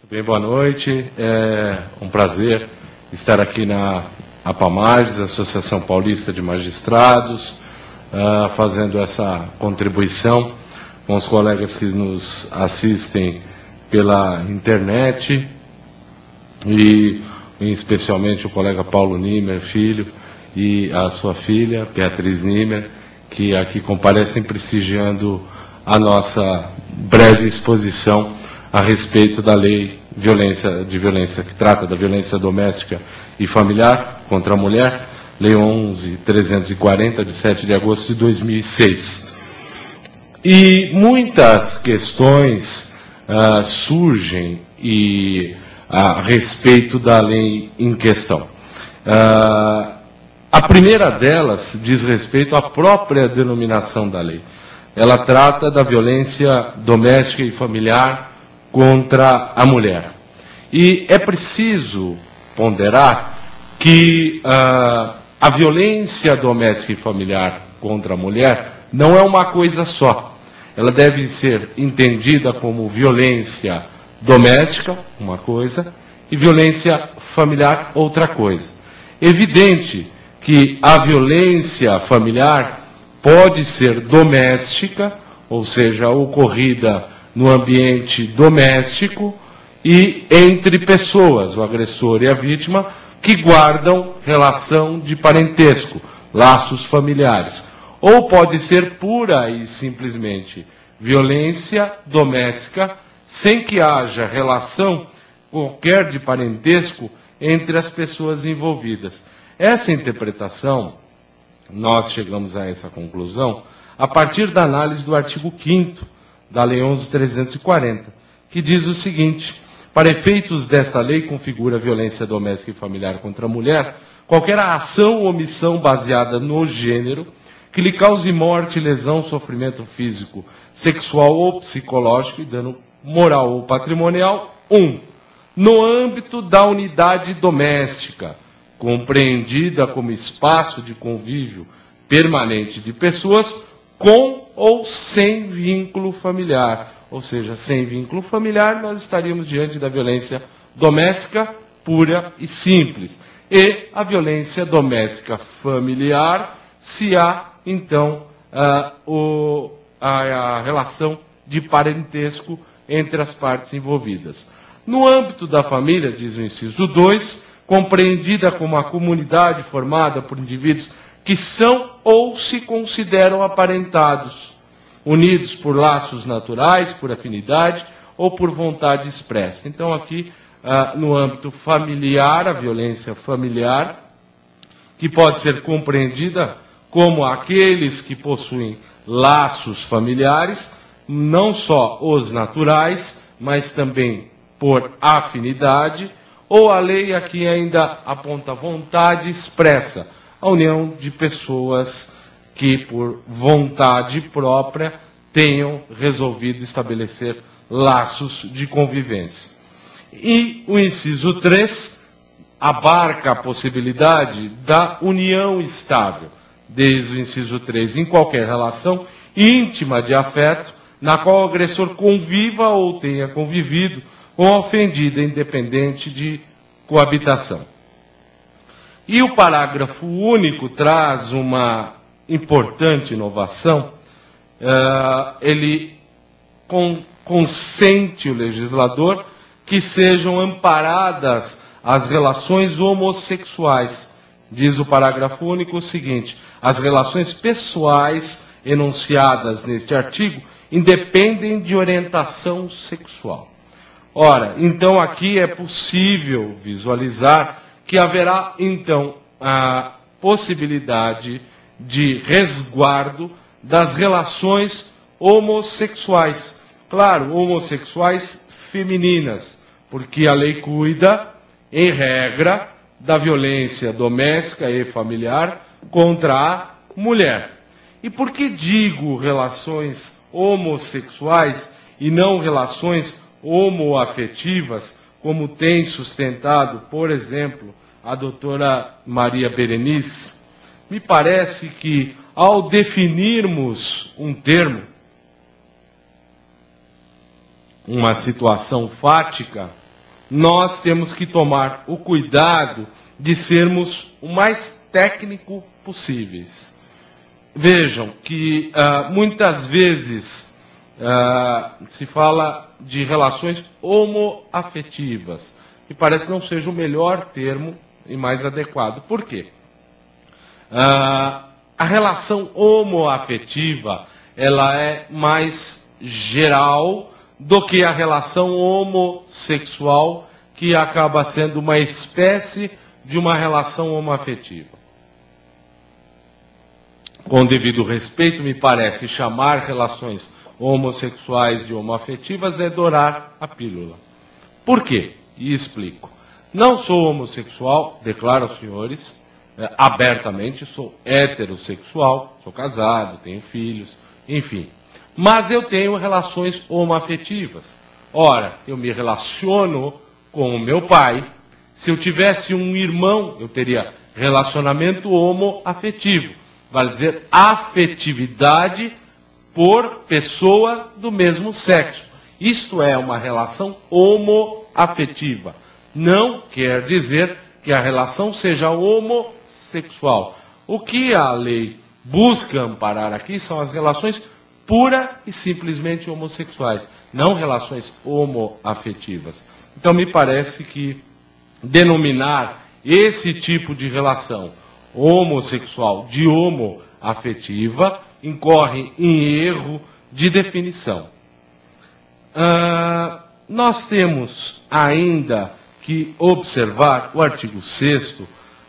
Bem, boa noite. É um prazer estar aqui na APAMAGES, Associação Paulista de Magistrados, fazendo essa contribuição com os colegas que nos assistem pela internet e especialmente o colega Paulo Nimer, filho, e a sua filha, Beatriz Nimer, que aqui comparecem prestigiando a nossa breve exposição a respeito da lei de violência que trata da violência doméstica e familiar contra a mulher, Lei 11.340, de 7 de agosto de 2006. E muitas questões surgem a respeito da lei em questão. A primeira delas diz respeito à própria denominação da lei. Ela trata da violência doméstica e familiar contra a mulher. E é preciso ponderar que a violência doméstica e familiar contra a mulher não é uma coisa só. Ela deve ser entendida como violência doméstica, uma coisa, e violência familiar, outra coisa. Evidente que a violência familiar pode ser doméstica, ou seja, ocorrida no ambiente doméstico e entre pessoas, o agressor e a vítima, que guardam relação de parentesco, laços familiares. Ou pode ser pura e simplesmente violência doméstica, sem que haja relação qualquer de parentesco entre as pessoas envolvidas. Essa interpretação, nós chegamos a essa conclusão a partir da análise do artigo 5º da Lei 11.340, que diz o seguinte: para efeitos desta lei, configura violência doméstica e familiar contra a mulher qualquer ação ou omissão baseada no gênero que lhe cause morte, lesão, sofrimento físico, sexual ou psicológico e dano moral ou patrimonial, no âmbito da unidade doméstica, compreendida como espaço de convívio permanente de pessoas com ou sem vínculo familiar. Ou seja, sem vínculo familiar, nós estaríamos diante da violência doméstica pura e simples. E a violência doméstica familiar, se há, então, a relação de parentesco entre as partes envolvidas. No âmbito da família, diz o inciso 2, compreendida como a comunidade formada por indivíduos que são ou se consideram aparentados, unidos por laços naturais, por afinidade ou por vontade expressa. Então, aqui, no âmbito familiar, a violência familiar, que pode ser compreendida como aqueles que possuem laços familiares, não só os naturais, mas também por afinidade, ou a lei aqui ainda aponta vontade expressa, a união de pessoas que, por vontade própria, tenham resolvido estabelecer laços de convivência. E o inciso 3 abarca a possibilidade da união estável, desde o inciso 3, em qualquer relação íntima de afeto, na qual o agressor conviva ou tenha convivido com a ofendida, independente de coabitação. E o parágrafo único traz uma importante inovação. Ele consente o legislador que sejam amparadas as relações homossexuais. Diz o parágrafo único o seguinte: as relações pessoais enunciadas neste artigo independem de orientação sexual. Ora, então aqui é possível visualizar que haverá, então, a possibilidade de resguardo das relações homossexuais. Claro, homossexuais femininas, porque a lei cuida, em regra, da violência doméstica e familiar contra a mulher. E por que digo relações homossexuais e não relações homoafetivas, como tem sustentado, por exemplo, a doutora Maria Berenice? Me parece que, ao definirmos um termo, uma situação fática, nós temos que tomar o cuidado de sermos o mais técnico possíveis. Vejam que muitas vezes se fala de relações homoafetivas, que parece não seja o melhor termo e mais adequado. Por quê? A relação homoafetiva, ela é mais geral do que a relação homossexual, que acaba sendo uma espécie de uma relação homoafetiva. Com devido respeito, me parece, chamar relações homossexuais de homoafetivas é dourar a pílula. Por quê? E explico. Não sou homossexual, declaro aos senhores, abertamente, sou heterossexual, sou casado, tenho filhos, enfim. Mas eu tenho relações homoafetivas. Ora, eu me relaciono com o meu pai. Se eu tivesse um irmão, eu teria relacionamento homoafetivo. Vale dizer, afetividade por pessoa do mesmo sexo. Isto é uma relação homoafetiva. Não quer dizer que a relação seja homossexual. O que a lei busca amparar aqui são as relações pura e simplesmente homossexuais, não relações homoafetivas. Então, me parece que denominar esse tipo de relação homossexual de homoafetiva incorre em erro de definição. Nós temos ainda que observar, o artigo 6º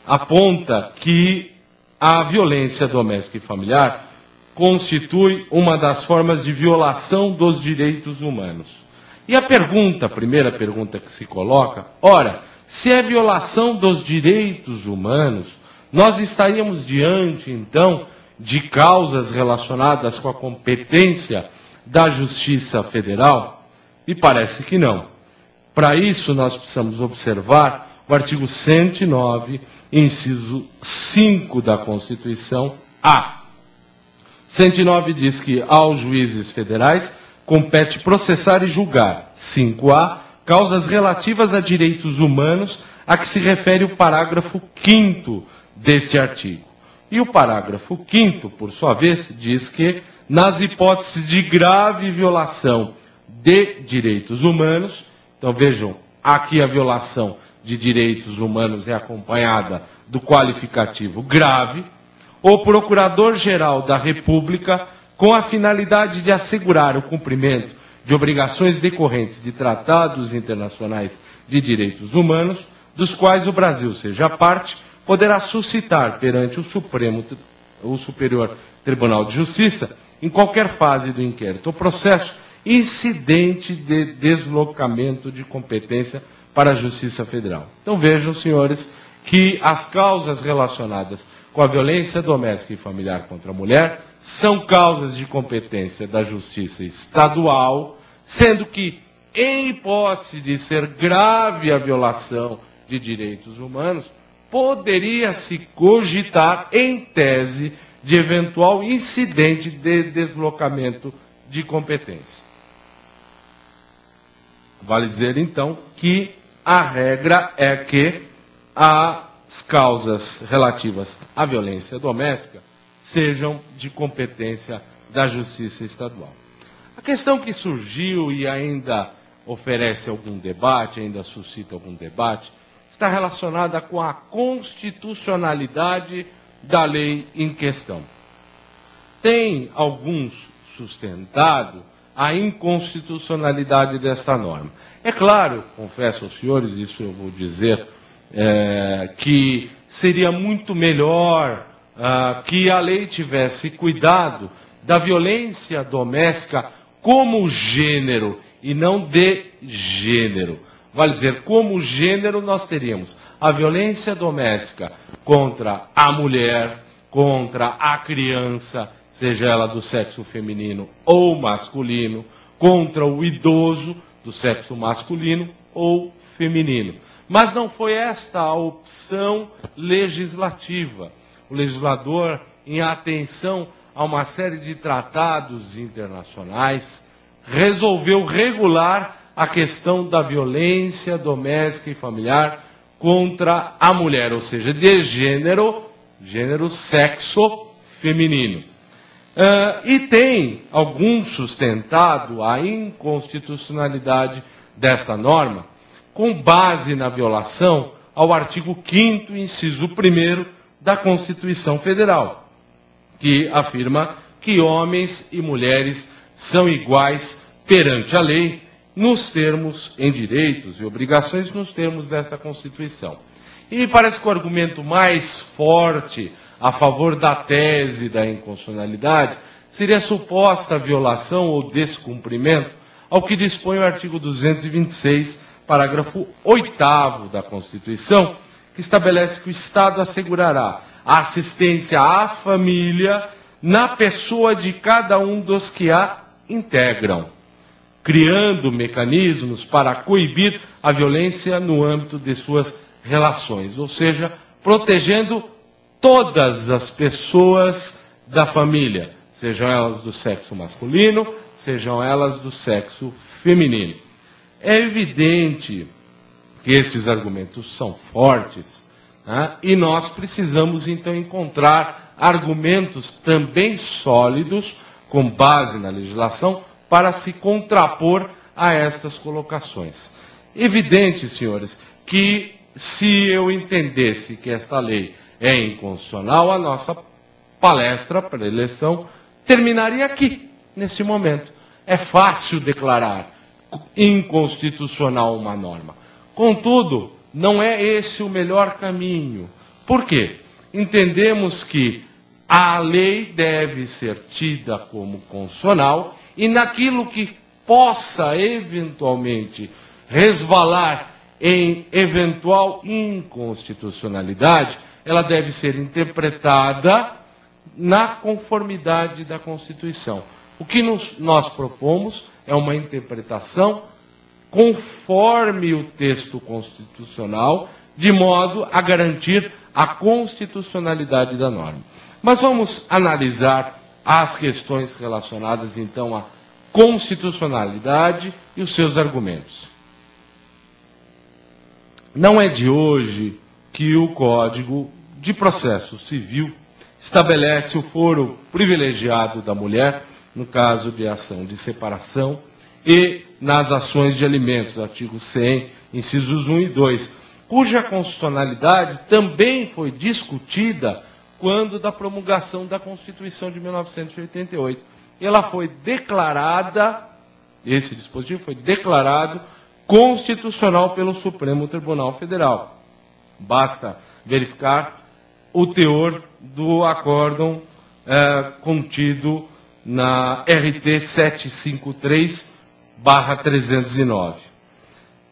aponta que a violência doméstica e familiar constitui uma das formas de violação dos direitos humanos. E a primeira pergunta que se coloca, ora, se é violação dos direitos humanos, nós estaríamos diante, então, de causas relacionadas com a competência da Justiça Federal? E parece que não. Para isso, nós precisamos observar o artigo 109, inciso 5 da Constituição A. 109 diz que aos juízes federais compete processar e julgar, 5A, causas relativas a direitos humanos, a que se refere o parágrafo 5º deste artigo. E o parágrafo 5º, por sua vez, diz que, nas hipóteses de grave violação de direitos humanos, então vejam, aqui a violação de direitos humanos é acompanhada do qualificativo grave, o Procurador-Geral da República, com a finalidade de assegurar o cumprimento de obrigações decorrentes de tratados internacionais de direitos humanos, dos quais o Brasil seja parte, poderá suscitar perante o Superior Tribunal de Justiça, em qualquer fase do inquérito ou processo, incidente de deslocamento de competência para a Justiça Federal. Então vejam, senhores, que as causas relacionadas com a violência doméstica e familiar contra a mulher são causas de competência da Justiça Estadual, sendo que, em hipótese de ser grave a violação de direitos humanos, poderia-se cogitar, em tese, de eventual incidente de deslocamento de competência. Vale dizer, então, que a regra é que as causas relativas à violência doméstica sejam de competência da Justiça Estadual. A questão que surgiu e ainda oferece algum debate, ainda suscita algum debate, está relacionada com a constitucionalidade da lei em questão. Tem alguns sustentado a inconstitucionalidade desta norma. É claro, confesso aos senhores, isso eu vou dizer, que seria muito melhor que a lei tivesse cuidado da violência doméstica como gênero e não de gênero. Vale dizer, como gênero nós teríamos a violência doméstica contra a mulher, contra a criança, seja ela do sexo feminino ou masculino, contra o idoso do sexo masculino ou feminino. Mas não foi esta a opção legislativa. O legislador, em atenção a uma série de tratados internacionais, resolveu regular a questão da violência doméstica e familiar contra a mulher, ou seja, de gênero sexo feminino. E tem algum sustentado a inconstitucionalidade desta norma com base na violação ao artigo 5º, inciso 1º da Constituição Federal, que afirma que homens e mulheres são iguais perante a lei nos termos, em direitos e obrigações, nos termos desta Constituição. E me parece que o argumento mais forte a favor da tese da inconstitucionalidade seria a suposta violação ou descumprimento ao que dispõe o artigo 226, parágrafo 8º da Constituição, que estabelece que o Estado assegurará a assistência à família na pessoa de cada um dos que a integram, criando mecanismos para coibir a violência no âmbito de suas relações, ou seja, protegendo todas as pessoas da família, sejam elas do sexo masculino, sejam elas do sexo feminino. É evidente que esses argumentos são fortes, né? E nós precisamos, então, encontrar argumentos também sólidos, com base na legislação, para se contrapor a estas colocações. Evidente, senhores, que se eu entendesse que esta lei é inconstitucional, a nossa palestra para a eleição terminaria aqui, neste momento. É fácil declarar inconstitucional uma norma. Contudo, não é esse o melhor caminho. Por quê? Entendemos que a lei deve ser tida como constitucional e naquilo que possa eventualmente resvalar em eventual inconstitucionalidade, ela deve ser interpretada na conformidade da Constituição. O que nós propomos é uma interpretação conforme o texto constitucional, de modo a garantir a constitucionalidade da norma. Mas vamos analisar as questões relacionadas, então, à constitucionalidade e os seus argumentos. Não é de hoje que o Código de Processo Civil estabelece o foro privilegiado da mulher, no caso de ação de separação, e nas ações de alimentos, artigo 100, incisos 1 e 2, cuja constitucionalidade também foi discutida quando da promulgação da Constituição de 1988. Ela foi declarada, esse dispositivo foi declarado constitucional pelo Supremo Tribunal Federal. Basta verificar o teor do acórdão contido na RT 753/309.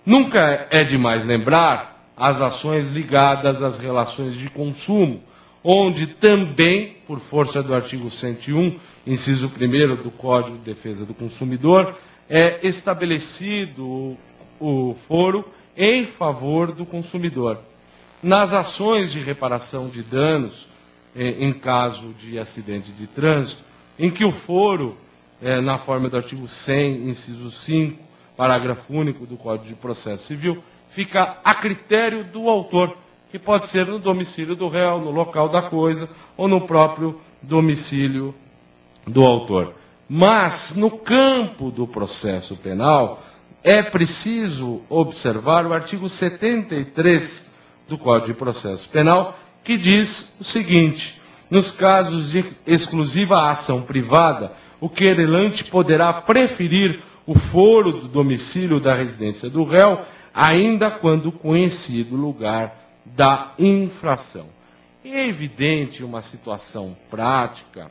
Nunca é demais lembrar as ações ligadas às relações de consumo, onde também, por força do artigo 101, inciso 1º do Código de Defesa do Consumidor, é estabelecido o foro em favor do consumidor. Nas ações de reparação de danos, em caso de acidente de trânsito, em que o foro, na forma do artigo 100, inciso 5, parágrafo único do Código de Processo Civil, fica a critério do autor, que pode ser no domicílio do réu, no local da coisa, ou no próprio domicílio do autor. Mas, no campo do processo penal, é preciso observar o artigo 73 do Código de Processo Penal, que diz o seguinte: nos casos de exclusiva ação privada, o querelante poderá preferir o foro do domicílio da residência do réu, ainda quando conhecido o lugar da infração. É evidente uma situação prática,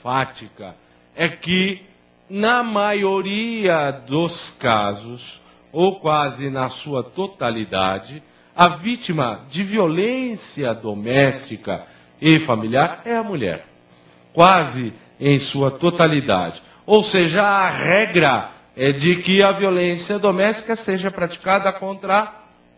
fática, é que, na maioria dos casos, ou quase na sua totalidade, a vítima de violência doméstica e familiar é a mulher. Quase em sua totalidade. Ou seja, a regra é de que a violência doméstica seja praticada contra a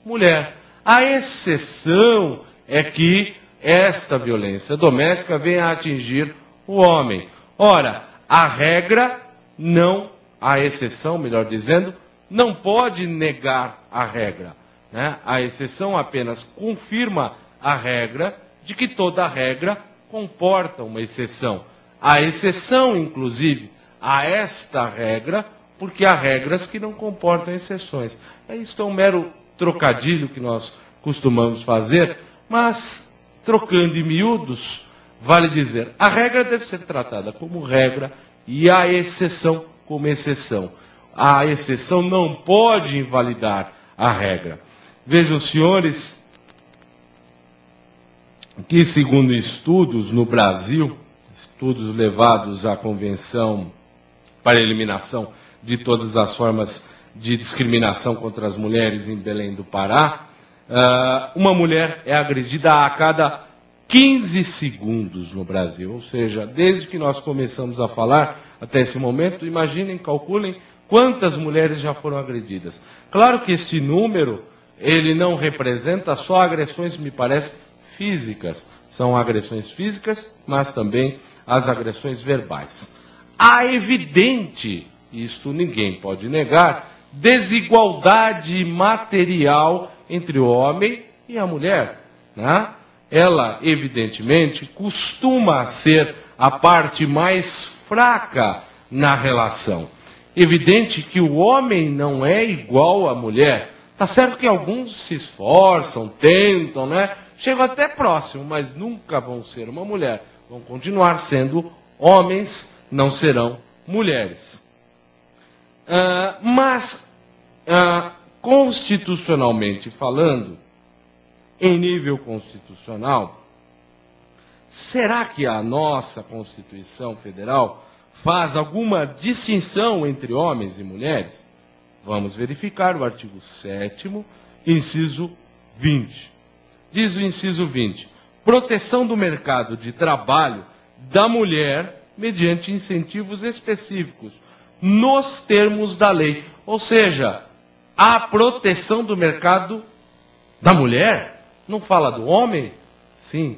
mulher. A exceção é que esta violência doméstica venha a atingir o homem. Ora, a regra não a exceção, melhor dizendo, não pode negar a regra, né? A exceção apenas confirma a regra de que toda regra comporta uma exceção. A exceção, inclusive, a esta regra, porque há regras que não comportam exceções. Isso é um mero trocadilho que nós costumamos fazer, mas, trocando em miúdos, vale dizer, a regra deve ser tratada como regra e a exceção como exceção. A exceção não pode invalidar a regra. Vejam, senhores, que segundo estudos no Brasil, estudos levados à Convenção para a Eliminação de todas as formas de discriminação contra as mulheres em Belém do Pará, uma mulher é agredida a cada 15 segundos no Brasil. Ou seja, desde que nós começamos a falar até esse momento, imaginem, calculem quantas mulheres já foram agredidas. Claro que este número, ele não representa só agressões, me parece, físicas. São agressões físicas, mas também as agressões verbais. Há evidente, isto ninguém pode negar, desigualdade material entre o homem e a mulher, né? Ela, evidentemente, costuma ser a parte mais fraca na relação. Evidente que o homem não é igual à mulher. Tá certo que alguns se esforçam, tentam, né? Chegam até próximo, mas nunca vão ser uma mulher. Vão continuar sendo homens, não serão mulheres. Constitucionalmente falando, em nível constitucional, será que a nossa Constituição Federal faz alguma distinção entre homens e mulheres? Vamos verificar o artigo 7º, inciso 20. Diz o inciso 20, proteção do mercado de trabalho da mulher mediante incentivos específicos, nos termos da lei. Ou seja, a proteção do mercado da mulher não fala do homem? Sim,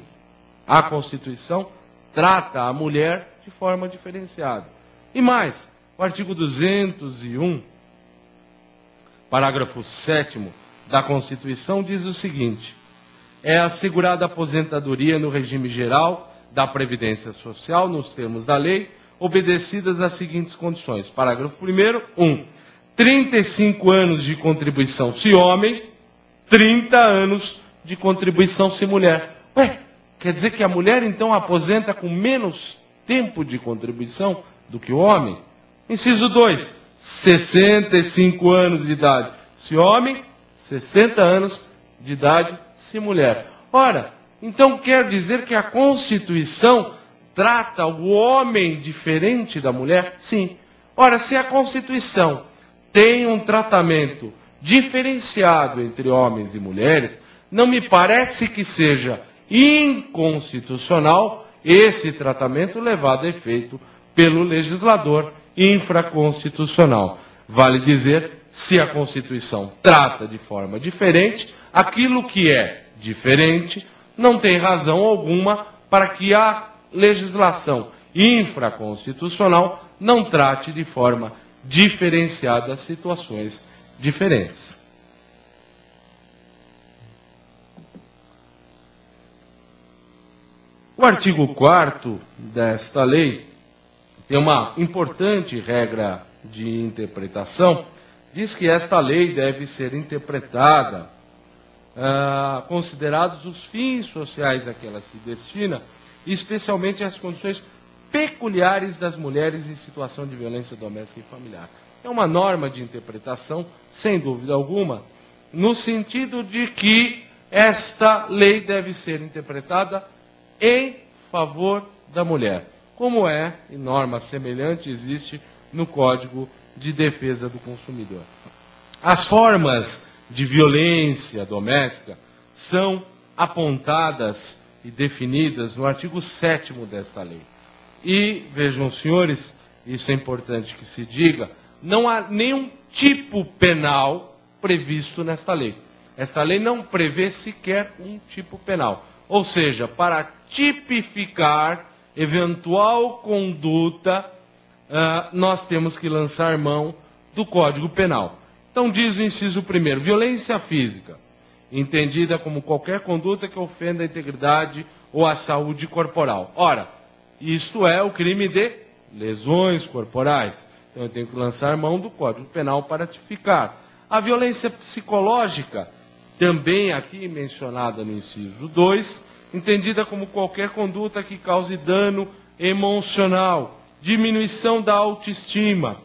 a Constituição trata a mulher de forma diferenciada. E mais, o artigo 201, parágrafo 7º da Constituição diz o seguinte: é assegurada a aposentadoria no regime geral da Previdência Social, nos termos da lei, obedecidas as seguintes condições. Parágrafo 1º, 35 anos de contribuição se homem, 30 anos de contribuição se mulher. Ué, quer dizer que a mulher então aposenta com menos tempo de contribuição do que o homem? Inciso 2, 65 anos de idade se homem, 60 anos de idade se mulher. Ora, então quer dizer que a Constituição trata o homem diferente da mulher? Sim. Ora, se a Constituição tem um tratamento diferenciado entre homens e mulheres, não me parece que seja inconstitucional esse tratamento levado a efeito pelo legislador infraconstitucional. Vale dizer, se a Constituição trata de forma diferente, aquilo que é diferente não tem razão alguma para que a legislação infraconstitucional não trate de forma diferenciada situações diferentes. O artigo 4º desta lei tem uma importante regra de interpretação. Diz que esta lei deve ser interpretada considerados os fins sociais a que ela se destina, e especialmente as condições peculiares das mulheres em situação de violência doméstica e familiar. É uma norma de interpretação, sem dúvida alguma, no sentido de que esta lei deve ser interpretada em favor da mulher, como é, e norma semelhante existe no Código de Defesa do Consumidor. As formas de violência doméstica são apontadas e definidas no artigo 7º desta lei. E, vejam, senhores, isso é importante que se diga, não há nenhum tipo penal previsto nesta lei. Esta lei não prevê sequer um tipo penal. Ou seja, para tipificar eventual conduta nós temos que lançar mão do Código Penal. Então diz o inciso 1º, violência física, entendida como qualquer conduta que ofenda a integridade ou a saúde corporal. Ora, isto é o crime de lesões corporais. Então eu tenho que lançar mão do Código Penal para tipificar. A violência psicológica, também aqui mencionada no inciso 2, entendida como qualquer conduta que cause dano emocional, diminuição da autoestima,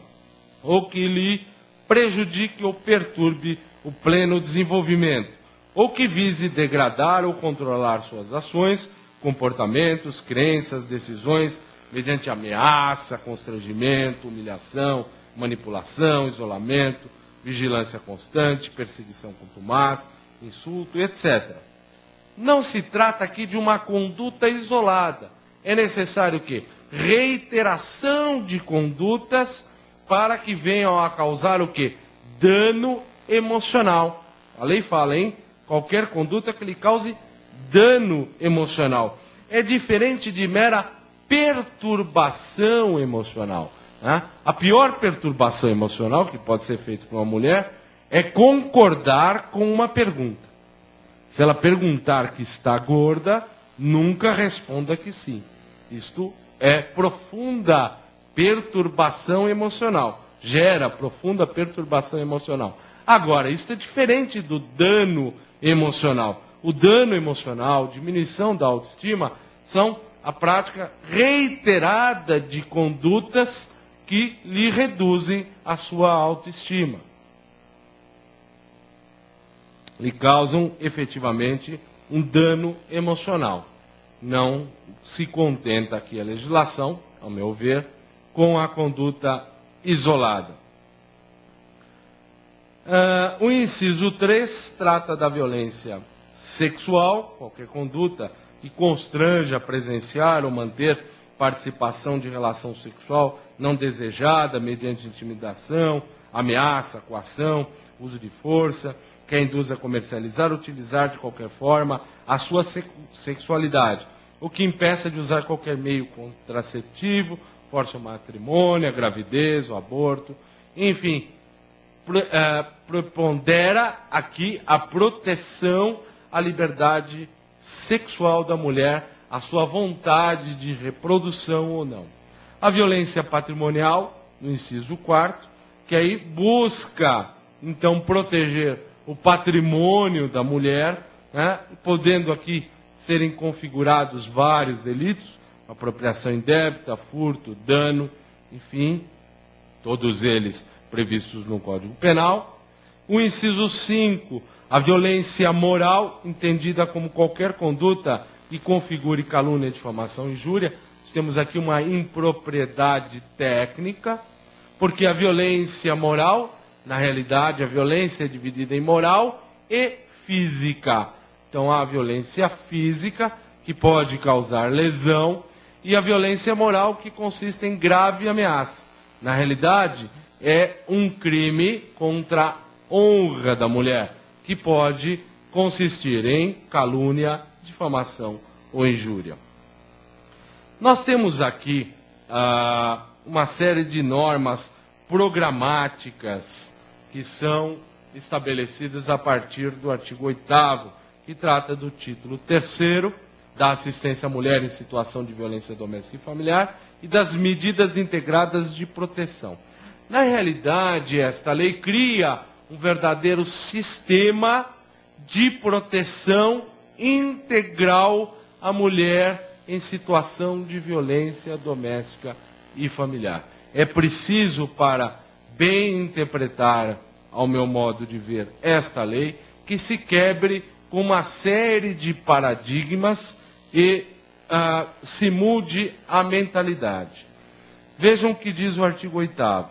ou que lhe prejudique ou perturbe o pleno desenvolvimento, ou que vise degradar ou controlar suas ações, comportamentos, crenças, decisões, mediante ameaça, constrangimento, humilhação, manipulação, isolamento, vigilância constante, perseguição contumaz, insulto, etc. Não se trata aqui de uma conduta isolada. É necessário o quê? Reiteração de condutas para que venham a causar o quê? Dano emocional. A lei fala, hein? Qualquer conduta que lhe cause dano emocional. É diferente de mera perturbação emocional. Né? A pior perturbação emocional que pode ser feita por uma mulher é concordar com uma pergunta. Se ela perguntar que está gorda, nunca responda que sim. Isto é profunda perturbação emocional. Gera profunda perturbação emocional. Agora, isso é diferente do dano emocional. O dano emocional, diminuição da autoestima, são a prática reiterada de condutas que lhe reduzem a sua autoestima. Lhe causam efetivamente um dano emocional. Não se contenta aqui a legislação, ao meu ver, com a conduta isolada. O inciso 3 trata da violência sexual, qualquer conduta que constranja presenciar ou manter participação de relação sexual não desejada mediante intimidação, ameaça, coação, uso de força, que a induz a comercializar, utilizar de qualquer forma a sua sexualidade, o que impeça de usar qualquer meio contraceptivo, força ao matrimônio, a gravidez, o aborto, enfim, prepondera aqui a proteção à liberdade sexual da mulher, a sua vontade de reprodução ou não. A violência patrimonial, no inciso 4º, que aí busca, então, proteger o patrimônio da mulher, né, podendo aqui serem configurados vários delitos, apropriação indébita, furto, dano, enfim, todos eles previstos no Código Penal. O inciso 5, a violência moral, entendida como qualquer conduta que configure calúnia, difamação e injúria. Temos aqui uma impropriedade técnica, porque a violência moral, na realidade, a violência é dividida em moral e física. Então, há a violência física, que pode causar lesão, e a violência moral, que consiste em grave ameaça. Na realidade, é um crime contra a honra da mulher, que pode consistir em calúnia, difamação ou injúria. Nós temos aqui uma série de normas programáticas que são estabelecidas a partir do artigo 8º, que trata do título 3º, da assistência à mulher em situação de violência doméstica e familiar e das medidas integradas de proteção. Na realidade, esta lei cria um verdadeiro sistema de proteção integral à mulher em situação de violência doméstica e familiar. É preciso, para bem interpretar, ao meu modo de ver, esta lei, que se quebre com uma série de paradigmas e se mude a mentalidade. Vejam o que diz o artigo 8º.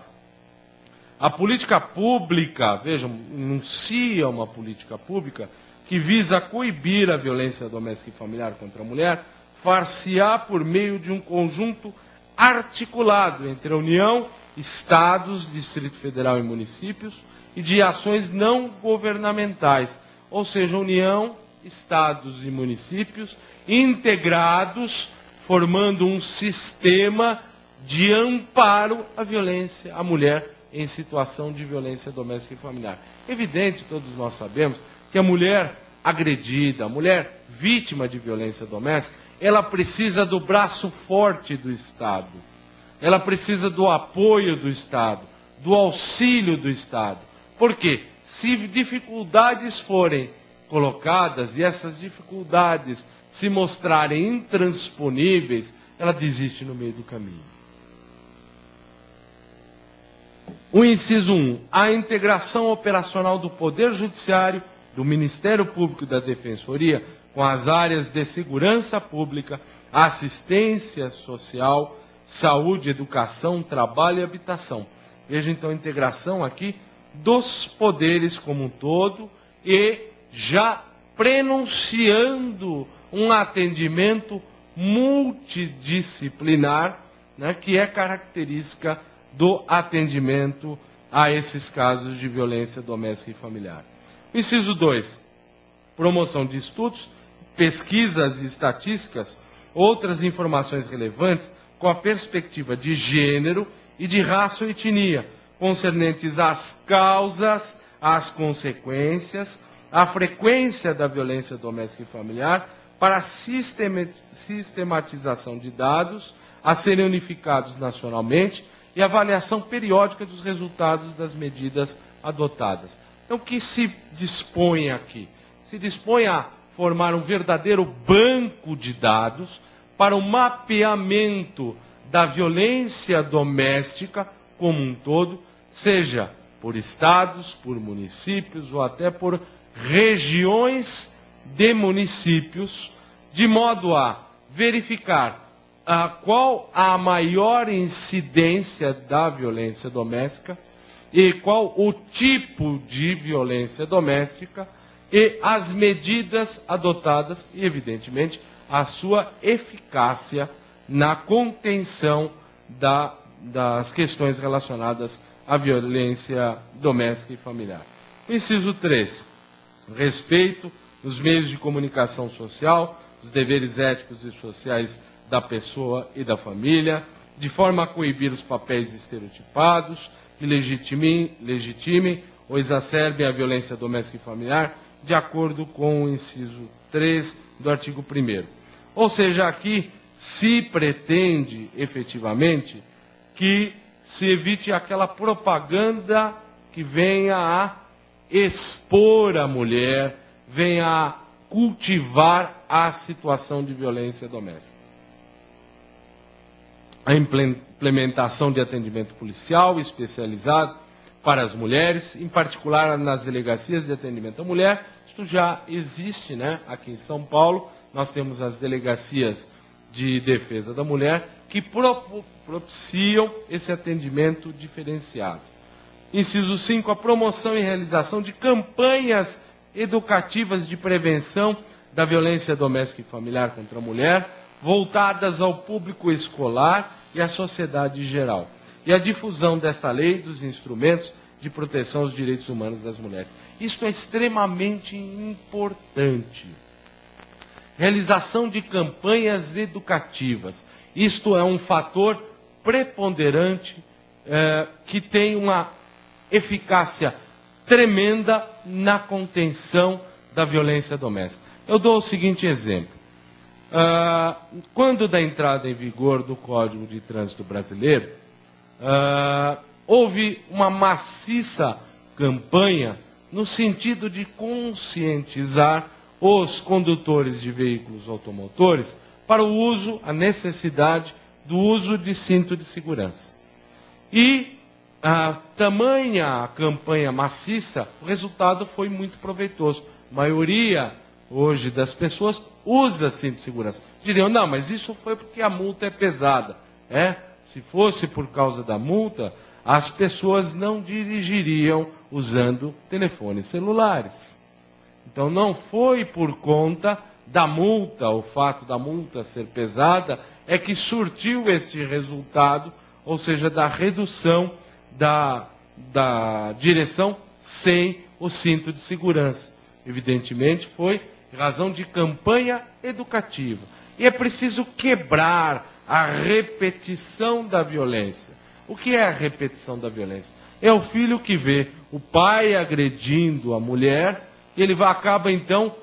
A política pública, vejam, enuncia uma política pública que visa coibir a violência doméstica e familiar contra a mulher, far-se-á por meio de um conjunto articulado entre a União, Estados, Distrito Federal e municípios, e de ações não governamentais, ou seja, União, Estados e municípios integrados, formando um sistema de amparo à violência à mulher em situação de violência doméstica e familiar. Evidente, todos nós sabemos, que a mulher agredida, a mulher vítima de violência doméstica, ela precisa do braço forte do Estado. Ela precisa do apoio do Estado, do auxílio do Estado. Por quê? Se dificuldades forem colocadas e essas dificuldades se mostrarem intransponíveis, ela desiste no meio do caminho. O inciso 1, a integração operacional do Poder Judiciário, do Ministério Público e da Defensoria com as áreas de segurança pública, assistência social, saúde, educação, trabalho e habitação. Veja então a integração aqui dos poderes como um todo e já prenunciando um atendimento multidisciplinar, né, que é característica do atendimento a esses casos de violência doméstica e familiar. Inciso 2, promoção de estudos, pesquisas e estatísticas, outras informações relevantes com a perspectiva de gênero e de raça ou etnia, concernentes às causas, às consequências, à frequência da violência doméstica e familiar, para a sistematização de dados a serem unificados nacionalmente e avaliação periódica dos resultados das medidas adotadas. Então, o que se dispõe aqui? Se dispõe a formar um verdadeiro banco de dados para o mapeamento da violência doméstica como um todo, seja por estados, por municípios ou até por regiões de municípios, de modo a verificar qual a maior incidência da violência doméstica e qual o tipo de violência doméstica e as medidas adotadas e, evidentemente, a sua eficácia na contenção das questões relacionadas à violência doméstica e familiar. Inciso 3. Respeito nos meios de comunicação social, os deveres éticos e sociais da pessoa e da família, de forma a coibir os papéis estereotipados que legitimem ou exacerbem a violência doméstica e familiar, de acordo com o inciso 3 do artigo 1º. Ou seja, aqui se pretende, efetivamente, que se evite aquela propaganda que venha a expor a mulher, venha a cultivar a situação de violência doméstica. A implementação de atendimento policial especializado para as mulheres, em particular nas delegacias de atendimento à mulher. Isto já existe, né? Aqui em São Paulo, nós temos as delegacias de defesa da mulher que propiciam esse atendimento diferenciado. Inciso 5, a promoção e realização de campanhas educativas de prevenção da violência doméstica e familiar contra a mulher, voltadas ao público escolar e à sociedade em geral. E a difusão desta lei dos instrumentos de proteção aos direitos humanos das mulheres. Isso é extremamente importante. Realização de campanhas educativas. Isto é um fator preponderante que tem uma eficácia tremenda na contenção da violência doméstica. Eu dou o seguinte exemplo. Quando da entrada em vigor do Código de Trânsito Brasileiro, houve uma maciça campanha no sentido de conscientizar os condutores de veículos automotores para o uso, a necessidade do uso de cinto de segurança. E tamanha campanha maciça, o resultado foi muito proveitoso. A maioria hoje das pessoas usa cinto de segurança. Diriam, não, mas isso foi porque a multa é pesada. Se fosse por causa da multa, as pessoas não dirigiriam usando telefones celulares. Então não foi por conta da multa, o fato da multa ser pesada, é que surtiu este resultado, ou seja, da redução da direção sem o cinto de segurança. Evidentemente foi razão de campanha educativa. E é preciso quebrar a repetição da violência. O que é a repetição da violência? É o filho que vê o pai agredindo a mulher, e ele acaba então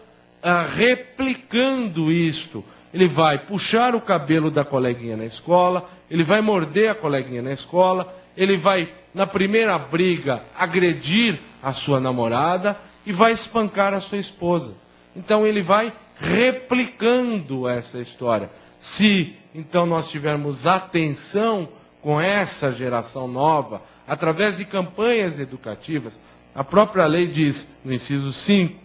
replicando isto. Ele vai puxar o cabelo da coleguinha na escola, ele vai morder a coleguinha na escola, ele vai, na primeira briga, agredir a sua namorada e vai espancar a sua esposa. Então ele vai replicando essa história. Se então nós tivermos atenção com essa geração nova, através de campanhas educativas, a própria lei diz, no inciso 5,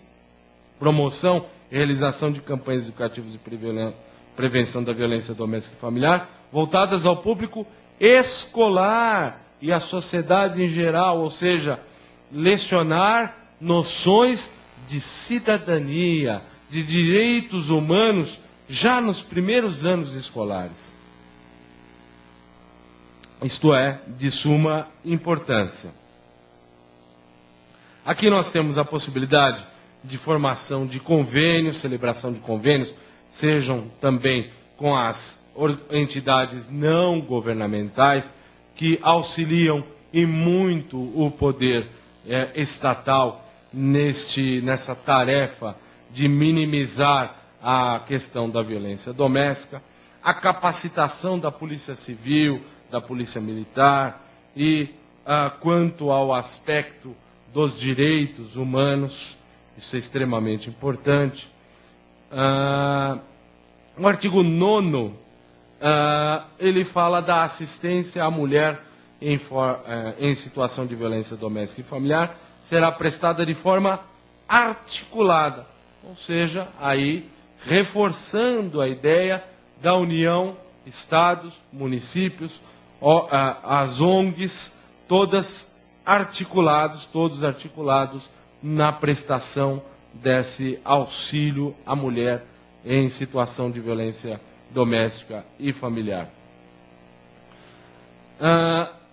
promoção e realização de campanhas educativas de prevenção da violência doméstica e familiar, voltadas ao público escolar e à sociedade em geral, ou seja, lecionar noções de cidadania, de direitos humanos, já nos primeiros anos escolares. Isto é, de suma importância. Aqui nós temos a possibilidade de formação de convênios, celebração de convênios, sejam também com as entidades não governamentais, que auxiliam e muito o poder estatal nessa tarefa de minimizar a questão da violência doméstica, a capacitação da Polícia Civil, da Polícia Militar e quanto ao aspecto dos direitos humanos, isso é extremamente importante. O artigo 9º, ele fala da assistência à mulher em situação de violência doméstica e familiar, será prestada de forma articulada, ou seja, aí reforçando a ideia da união, estados, municípios, as ONGs, todos articulados na prestação desse auxílio à mulher em situação de violência doméstica e familiar.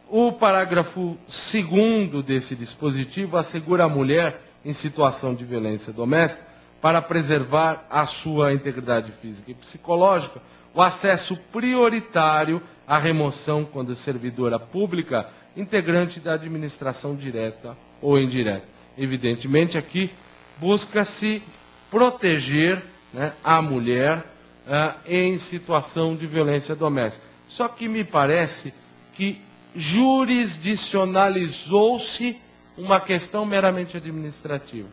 O parágrafo 2º desse dispositivo assegura a mulher em situação de violência doméstica, para preservar a sua integridade física e psicológica, o acesso prioritário à remoção quando servidora pública, integrante da administração direta ou indireta. Evidentemente, aqui busca-se proteger, né, a mulher em situação de violência doméstica. Só que me parece que jurisdicionalizou-se uma questão meramente administrativa.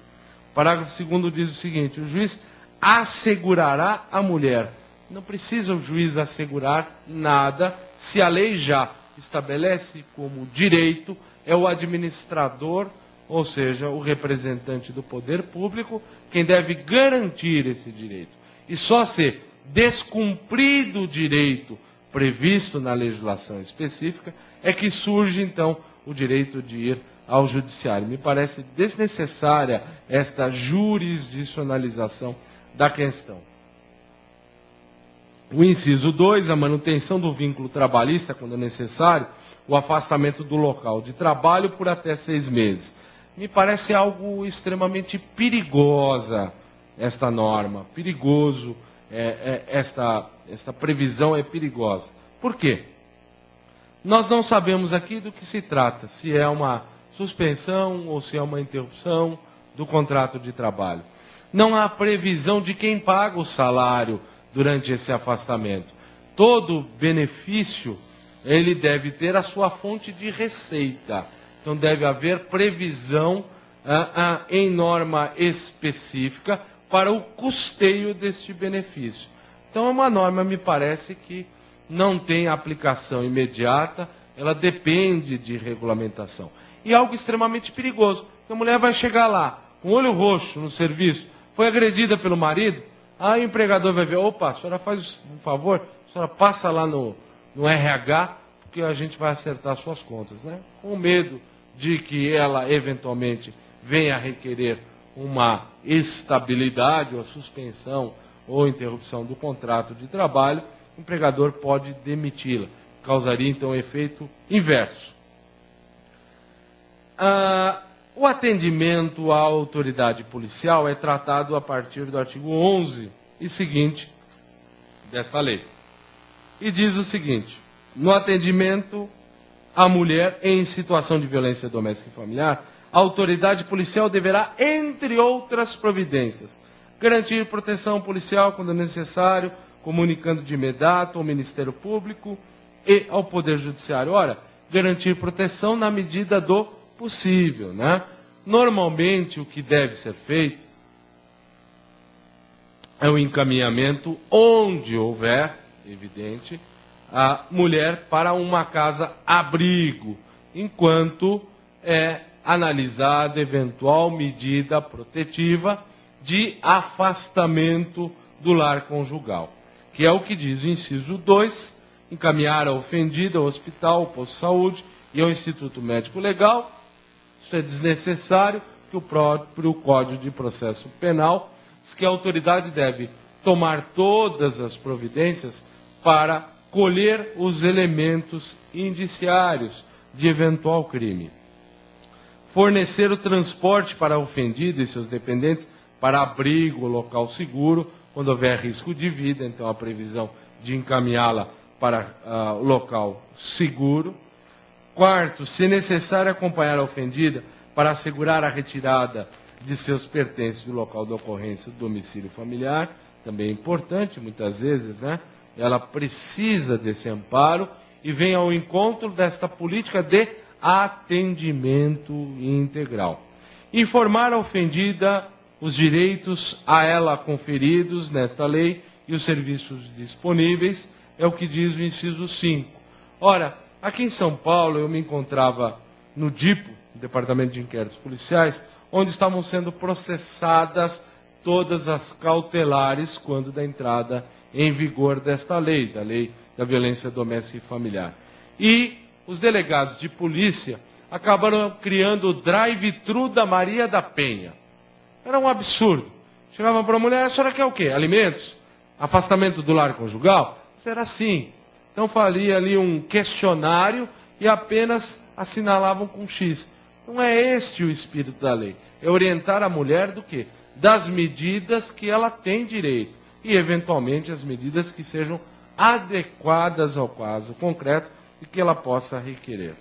O parágrafo 2º diz o seguinte: o juiz assegurará a mulher. Não precisa o juiz assegurar nada, se a lei já estabelece como direito, é o administrador, ou seja, o representante do poder público, quem deve garantir esse direito. E só se descumprido o direito previsto na legislação específica, é que surge, então, o direito de ir ao judiciário. Me parece desnecessária esta jurisdicionalização da questão. O inciso 2, a manutenção do vínculo trabalhista, quando necessário, o afastamento do local de trabalho por até 6 meses. Me parece algo extremamente perigosa esta norma, perigoso, esta previsão é perigosa. Por quê? Nós não sabemos aqui do que se trata, se é uma suspensão ou se é uma interrupção do contrato de trabalho. Não há previsão de quem paga o salário durante esse afastamento. Todo benefício, ele deve ter a sua fonte de receita. Então deve haver previsão em norma específica para o custeio deste benefício. Então é uma norma, me parece, que não tem aplicação imediata, ela depende de regulamentação. E algo extremamente perigoso, porque a mulher vai chegar lá, com o olho roxo no serviço, foi agredida pelo marido, aí o empregador vai ver: opa, a senhora faz um favor, a senhora passa lá no RH, porque a gente vai acertar suas contas, né? Com medo de que ela eventualmente venha a requerer uma estabilidade, ou suspensão, ou interrupção do contrato de trabalho, o empregador pode demiti-la. Causaria, então, um efeito inverso. O atendimento à autoridade policial é tratado a partir do artigo 11 e seguinte desta lei. e diz o seguinte: no atendimento à mulher em situação de violência doméstica e familiar, a autoridade policial deverá, entre outras providências, garantir proteção policial quando necessário, comunicando de imediato ao Ministério Público e ao Poder Judiciário. Ora, garantir proteção na medida do possível, né? Normalmente, o que deve ser feito é o encaminhamento, onde houver, evidente, a mulher para uma casa-abrigo, enquanto é analisada eventual medida protetiva de afastamento do lar conjugal, que é o que diz o inciso 2, encaminhar a ofendida ao hospital, ao posto de saúde e ao Instituto Médico Legal. Isso é desnecessário, porque o próprio Código de Processo Penal diz que a autoridade deve tomar todas as providências para colher os elementos indiciários de eventual crime. Fornecer o transporte para a ofendida e seus dependentes para abrigo ou local seguro, quando houver risco de vida, então a previsão de encaminhá-la para o local seguro. Quarto, se necessário acompanhar a ofendida para assegurar a retirada de seus pertences do local da ocorrência do domicílio familiar, também é importante, muitas vezes, né? Ela precisa desse amparo e vem ao encontro desta política de atendimento integral. Informar a ofendida os direitos a ela conferidos nesta lei e os serviços disponíveis, é o que diz o inciso 5. Ora, aqui em São Paulo, eu me encontrava no DIPO, Departamento de Inquéritos Policiais, onde estavam sendo processadas todas as cautelares quando da entrada em vigor desta lei, da Lei da Violência Doméstica e Familiar. E os delegados de polícia acabaram criando o drive-thru da Maria da Penha. Era um absurdo. Chegavam para a mulher: a senhora quer o quê? Alimentos? Afastamento do lar conjugal? Isso era assim. Então falia ali um questionário e apenas assinalavam com X. Não é este o espírito da lei. É orientar a mulher do quê? Das medidas que ela tem direito. E, eventualmente, as medidas que sejam adequadas ao caso concreto e que ela possa requerer.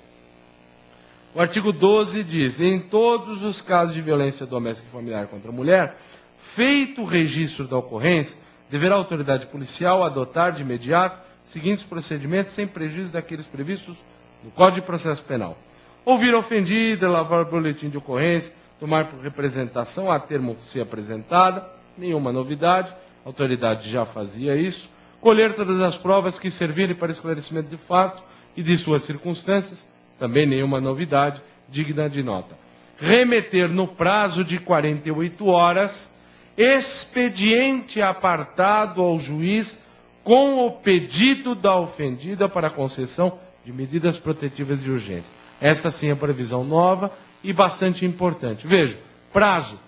O artigo 12 diz: em todos os casos de violência doméstica e familiar contra a mulher, feito o registro da ocorrência, deverá a autoridade policial adotar de imediato os seguintes procedimentos, sem prejuízo daqueles previstos no Código de Processo Penal: ouvir a ofendida, elaborar o boletim de ocorrência, tomar por representação a termo ser apresentada, nenhuma novidade, a autoridade já fazia isso. Colher todas as provas que servirem para esclarecimento de fato e de suas circunstâncias, também nenhuma novidade, digna de nota. Remeter no prazo de 48 horas, expediente apartado ao juiz com o pedido da ofendida para a concessão de medidas protetivas de urgência. Esta sim é a previsão nova e bastante importante. Veja, prazo,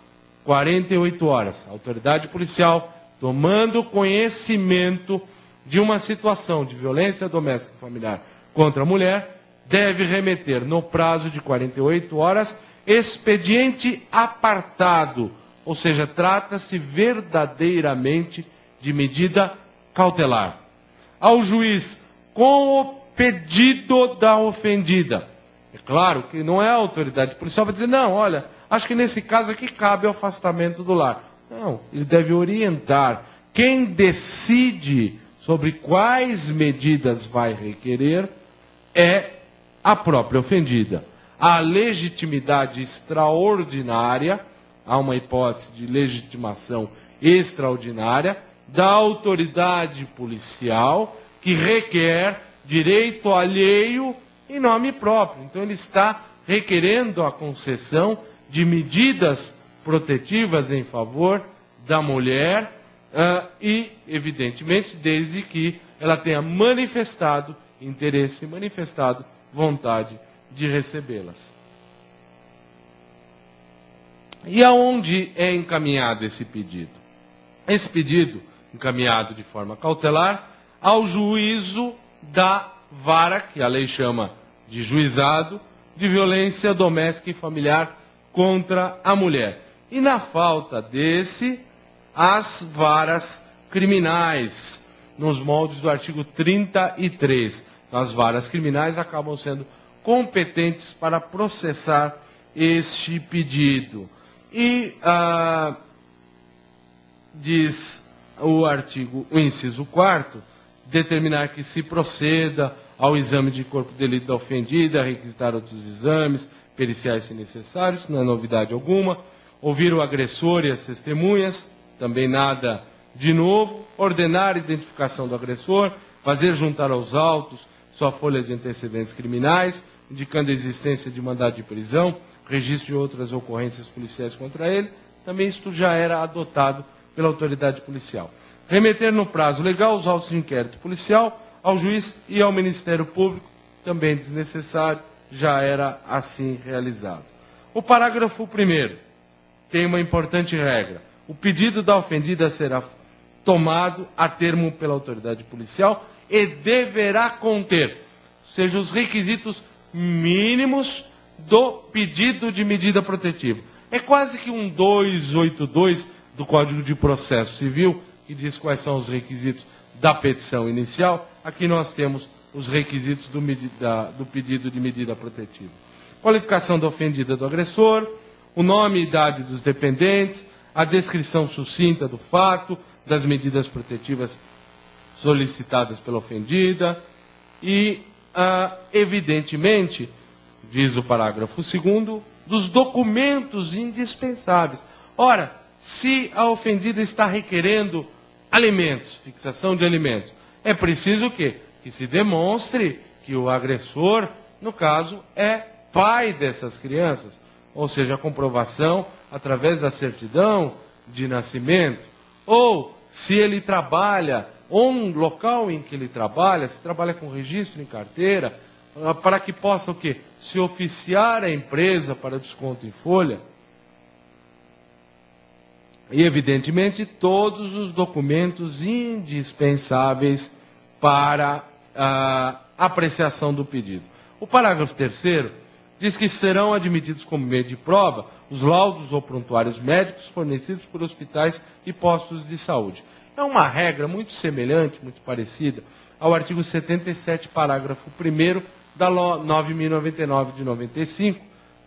48 horas. A autoridade policial, tomando conhecimento de uma situação de violência doméstica e familiar contra a mulher, deve remeter no prazo de 48 horas expediente apartado, ou seja, trata-se verdadeiramente de medida cautelar, ao juiz com o pedido da ofendida. É claro que não é a autoridade policial para dizer: não, olha, acho que nesse caso aqui cabe o afastamento do lar. Não, ele deve orientar. Quem decide sobre quais medidas vai requerer é a própria ofendida. A legitimidade extraordinária, há uma hipótese de legitimação extraordinária da autoridade policial que requer direito alheio em nome próprio. Então ele está requerendo a concessão de medidas protetivas em favor da mulher e, evidentemente, desde que ela tenha manifestado interesse, manifestado vontade de recebê-las. E aonde é encaminhado esse pedido? Esse pedido, encaminhado de forma cautelar, ao juízo da vara, que a lei chama de juizado, de violência doméstica e familiar contra a mulher. E na falta desse, as varas criminais. nos moldes do artigo 33. As varas criminais acabam sendo competentes para processar este pedido. E diz o inciso 4º, determinar que se proceda ao exame de corpo de delito da ofendida, requisitar outros exames periciais se necessários, não é novidade alguma, ouvir o agressor e as testemunhas, também nada de novo, ordenar a identificação do agressor, fazer juntar aos autos sua folha de antecedentes criminais, indicando a existência de mandado de prisão, registro de outras ocorrências policiais contra ele, também isto já era adotado pela autoridade policial. Remeter no prazo legal os autos de inquérito policial ao juiz e ao Ministério Público, também desnecessário, já era assim realizado. O parágrafo 1º tem uma importante regra. O pedido da ofendida será tomado a termo pela autoridade policial e deverá conter, ou seja, os requisitos mínimos do pedido de medida protetiva. É quase que um 282 do Código de Processo Civil, que diz quais são os requisitos da petição inicial. Aqui nós temos os requisitos do pedido de medida protetiva. Qualificação da ofendida do agressor, o nome e idade dos dependentes, a descrição sucinta do fato, das medidas protetivas solicitadas pela ofendida e, evidentemente, diz o parágrafo 2º, dos documentos indispensáveis. Ora, se a ofendida está requerendo alimentos, fixação de alimentos, é preciso o quê? Que se demonstre que o agressor, no caso, é pai dessas crianças, ou seja, a comprovação através da certidão de nascimento, ou se ele trabalha, ou um local em que ele trabalha, se trabalha com registro em carteira, para que possa o quê? Se oficiar a empresa para desconto em folha. E, evidentemente, todos os documentos indispensáveis para a apreciação do pedido. O parágrafo 3º diz que serão admitidos como meio de prova os laudos ou prontuários médicos fornecidos por hospitais e postos de saúde. É uma regra muito semelhante, muito parecida, ao artigo 77, parágrafo 1º da Lei 9.099 de 95,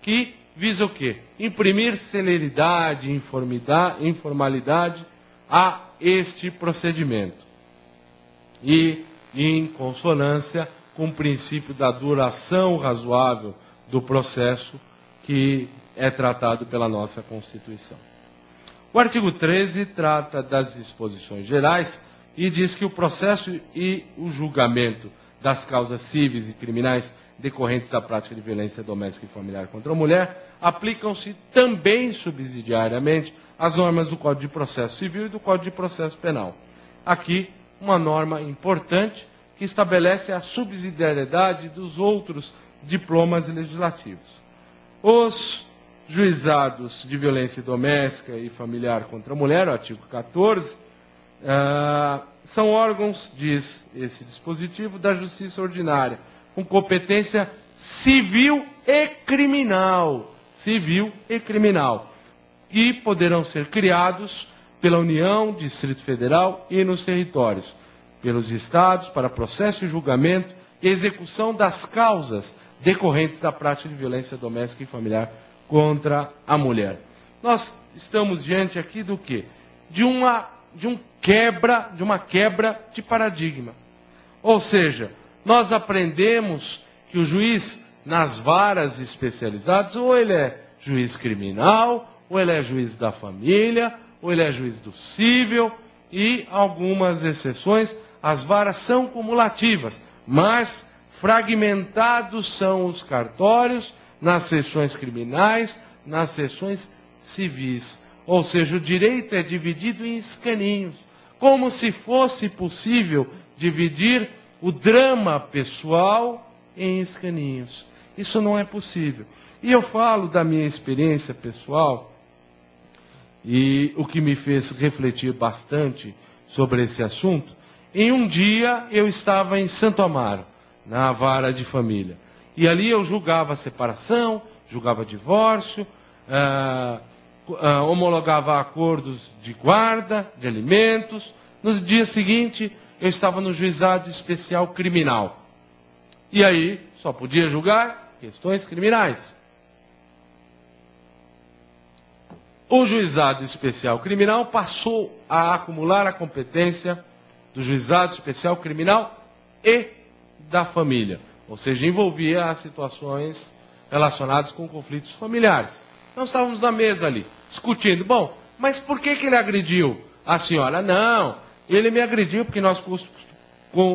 que visa o quê? Imprimir celeridade e informalidade a este procedimento. E, em consonância com o princípio da duração razoável do processo que é tratado pela nossa Constituição. O artigo 13 trata das disposições gerais e diz que o processo e o julgamento das causas cíveis e criminais decorrentes da prática de violência doméstica e familiar contra a mulher aplicam-se também subsidiariamente às normas do Código de Processo Civil e do Código de Processo Penal. Aqui, uma norma importante que estabelece a subsidiariedade dos outros diplomas legislativos. Os juizados de violência doméstica e familiar contra a mulher, o artigo 14, são órgãos, diz esse dispositivo, da justiça ordinária, com competência civil e criminal. Civil e criminal. E poderão ser criados pela União, Distrito Federal e nos territórios, pelos estados, para processo e julgamento e execução das causas decorrentes da prática de violência doméstica e familiar contra a mulher. Nós estamos diante aqui do quê? De uma quebra de paradigma. Ou seja, nós aprendemos que o juiz, nas varas especializadas, ou ele é juiz criminal, ou ele é juiz da família, ou ele é juiz do cível, e algumas exceções, as varas são cumulativas, mas fragmentados são os cartórios nas seções criminais, nas seções civis. Ou seja, o direito é dividido em escaninhos, como se fosse possível dividir o drama pessoal em escaninhos. Isso não é possível. E eu falo da minha experiência pessoal, e o que me fez refletir bastante sobre esse assunto. Em um dia eu estava em Santo Amaro, na vara de família. E ali eu julgava separação, julgava divórcio, homologava acordos de guarda, de alimentos. No dia seguinte, eu estava no juizado especial criminal. E aí, só podia julgar questões criminais. O juizado especial criminal passou a acumular a competência do juizado especial criminal e da família. Ou seja, envolvia as situações relacionadas com conflitos familiares. Então estávamos na mesa ali, discutindo. Bom, mas por que ele agrediu a senhora? Não, ele me agrediu porque nós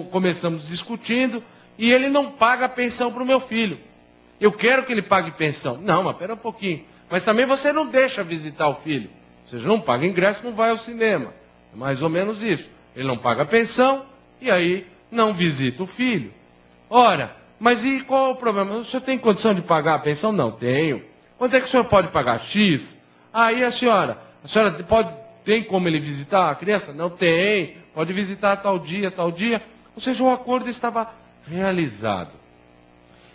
começamos discutindo e ele não paga a pensão para o meu filho. Eu quero que ele pague pensão. Não, mas espera um pouquinho. Mas também você não deixa visitar o filho. Ou seja, não paga ingresso, não vai ao cinema. É mais ou menos isso. Ele não paga pensão e aí não visita o filho. Ora, mas e qual é o problema? O senhor tem condição de pagar a pensão? Não, tenho. Quanto é que o senhor pode pagar? X. Aí a senhora tem como ele visitar a criança? Não tem. Pode visitar tal dia, tal dia. Ou seja, o acordo estava realizado.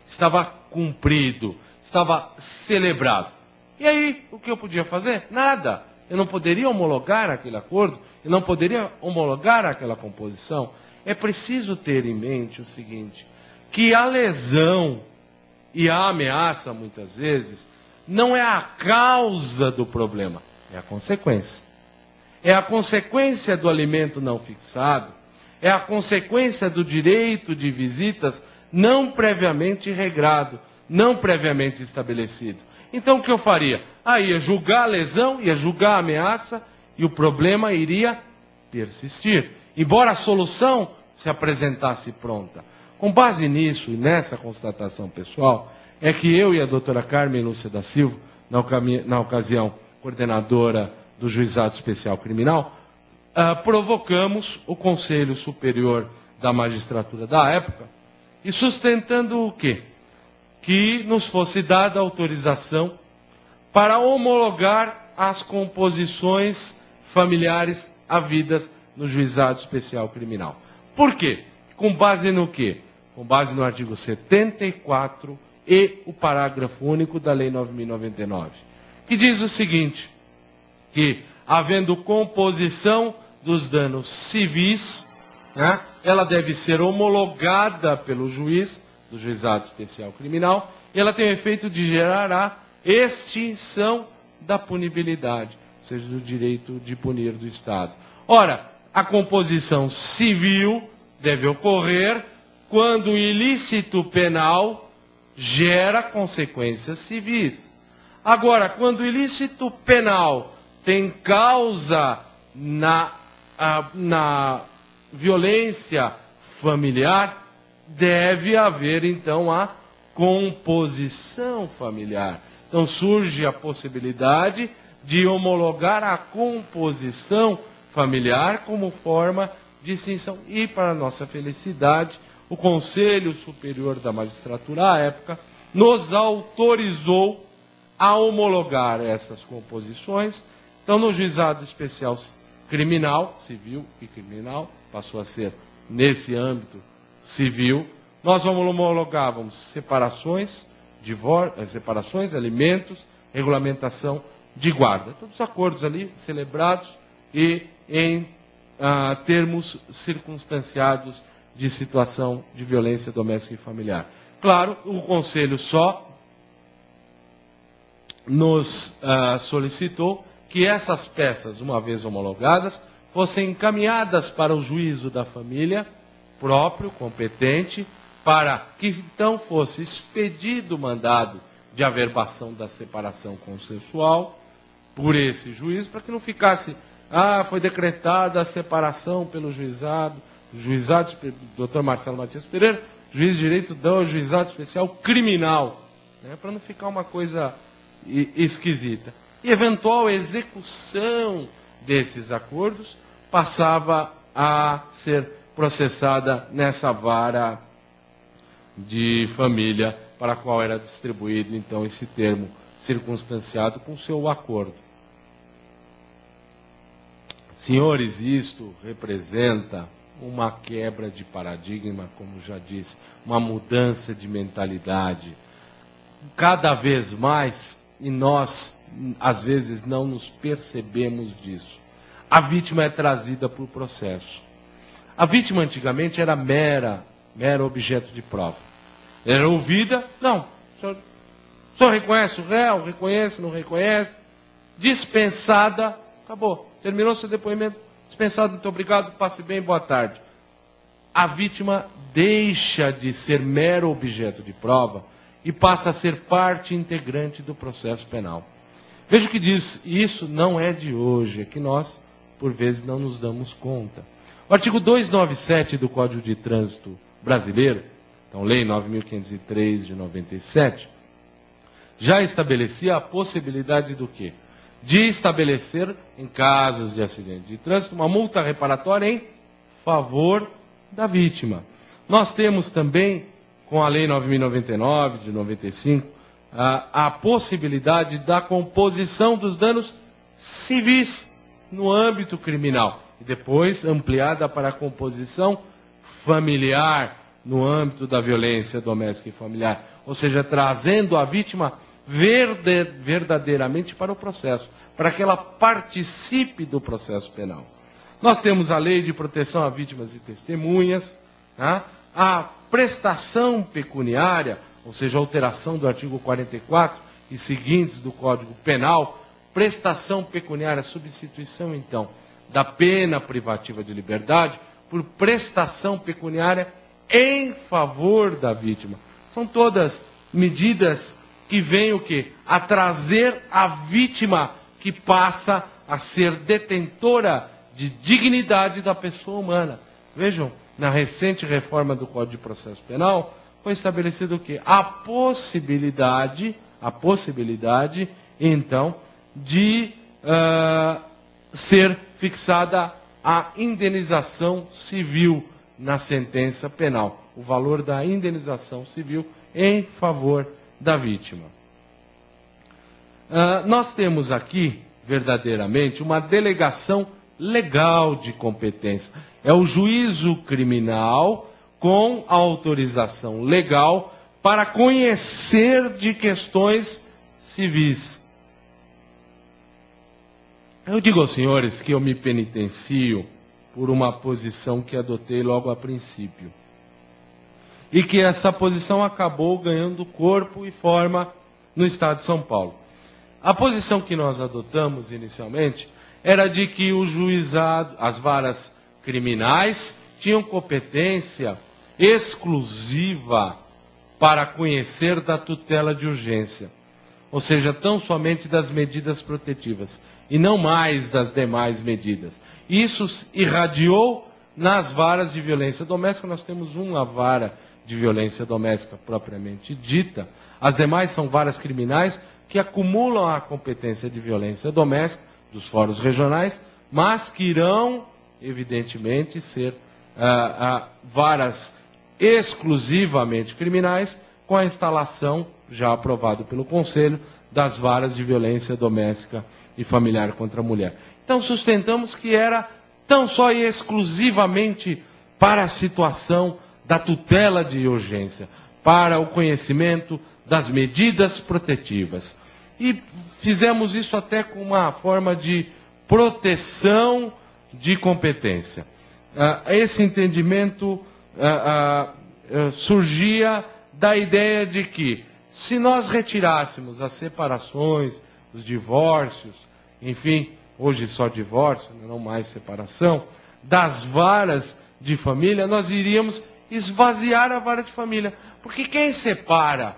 Estava cumprido. Estava celebrado. E aí, o que eu podia fazer? Nada. Eu não poderia homologar aquele acordo. Eu não poderia homologar aquela composição. É preciso ter em mente o seguinte, que a lesão e a ameaça, muitas vezes, não é a causa do problema, é a consequência. É a consequência do alimento não fixado, é a consequência do direito de visitas não previamente regrado, não previamente estabelecido. Então o que eu faria? Ia julgar a lesão, ia julgar a ameaça e o problema iria persistir. Embora a solução se apresentasse pronta. Com base nisso e nessa constatação pessoal, é que eu e a doutora Carmen Lúcia da Silva, na ocasião coordenadora do Juizado Especial Criminal, provocamos o Conselho Superior da Magistratura da época, e sustentando o quê? Que nos fosse dada autorização para homologar as composições familiares havidas no Juizado Especial Criminal. Por quê? Com base no quê? Com base no artigo 74 e o parágrafo único da Lei 9.099, que diz o seguinte, que havendo composição dos danos civis, né, ela deve ser homologada pelo juiz do Juizado Especial Criminal, e ela tem o efeito de gerar a extinção da punibilidade, ou seja, do direito de punir do Estado. Ora, a composição civil deve ocorrer quando o ilícito penal gera consequências civis. Agora, quando o ilícito penal tem causa na violência familiar, deve haver, então, a composição familiar. Então, surge a possibilidade de homologar a composição familiar como forma de extinção. E, para nossa felicidade, o Conselho Superior da Magistratura, à época, nos autorizou a homologar essas composições. Então, no Juizado Especial Criminal, civil e criminal, passou a ser nesse âmbito civil, nós homologávamos separações, alimentos, regulamentação de guarda. Todos os acordos ali celebrados e em termos circunstanciados de situação de violência doméstica e familiar. Claro, o Conselho só nos solicitou que essas peças, uma vez homologadas, fossem encaminhadas para o juízo da família próprio, competente, para que então fosse expedido o mandado de averbação da separação consensual por esse juiz, para que não ficasse, foi decretada a separação pelo juizado, Dr. Marcelo Matias Pereira, juiz de direito do Juizado Especial Criminal, né, para não ficar uma coisa esquisita. E eventual execução desses acordos passava a ser processada nessa vara de família para a qual era distribuído, então, esse termo circunstanciado com seu acordo. Senhores, isto representa uma quebra de paradigma, como já disse, uma mudança de mentalidade. Cada vez mais, e nós, às vezes, não nos percebemos disso. A vítima é trazida para o processo. A vítima antigamente era mero objeto de prova. Era ouvida, não, o senhor reconhece o réu, reconhece, não reconhece, dispensada, acabou, terminou seu depoimento, dispensado, muito obrigado, passe bem, boa tarde. A vítima deixa de ser mero objeto de prova e passa a ser parte integrante do processo penal. Veja o que diz, isso não é de hoje, é que nós, por vezes, não nos damos conta. O artigo 297 do Código de Trânsito Brasileiro, então, Lei 9.503 de 97, já estabelecia a possibilidade do quê? De estabelecer, em casos de acidente de trânsito, uma multa reparatória em favor da vítima. Nós temos também, com a Lei 9.099 de 95, a possibilidade da composição dos danos civis no âmbito criminal. E depois ampliada para a composição familiar no âmbito da violência doméstica e familiar. Ou seja, trazendo a vítima verdadeiramente para o processo, para que ela participe do processo penal. Nós temos a Lei de Proteção a Vítimas e Testemunhas, tá? A prestação pecuniária, ou seja, a alteração do artigo 44 e seguintes do Código Penal, prestação pecuniária, substituição, então, da pena privativa de liberdade por prestação pecuniária em favor da vítima. São todas medidas que vêm o quê? A trazer a vítima que passa a ser detentora de dignidade da pessoa humana. Vejam, na recente reforma do Código de Processo Penal, foi estabelecido o quê? A possibilidade, então, de ser fixada a indenização civil na sentença penal. O valor da indenização civil em favor da vítima. Nós temos aqui, verdadeiramente, uma delegação legal de competência. É o juízo criminal com autorização legal para conhecer de questões civis. Eu digo aos senhores que eu me penitencio por uma posição que adotei logo a princípio. E que essa posição acabou ganhando corpo e forma no Estado de São Paulo. A posição que nós adotamos inicialmente era de que o juizado, as varas criminais, tinham competência exclusiva para conhecer da tutela de urgência. Ou seja, tão somente das medidas protetivas e não mais das demais medidas. Isso irradiou nas varas de violência doméstica. Nós temos uma vara de violência doméstica propriamente dita. As demais são varas criminais que acumulam a competência de violência doméstica dos fóruns regionais, mas que irão, evidentemente, ser varas exclusivamente criminais, com a instalação, já aprovado pelo Conselho, das varas de violência doméstica e familiar contra a mulher. Então, sustentamos que era tão só e exclusivamente para a situação da tutela de urgência, para o conhecimento das medidas protetivas. E fizemos isso até com uma forma de proteção de competência. Esse entendimento surgia da ideia de que, se nós retirássemos as separações, os divórcios, enfim, hoje só divórcio, não mais separação, das varas de família, nós iríamos esvaziar a vara de família. Porque quem separa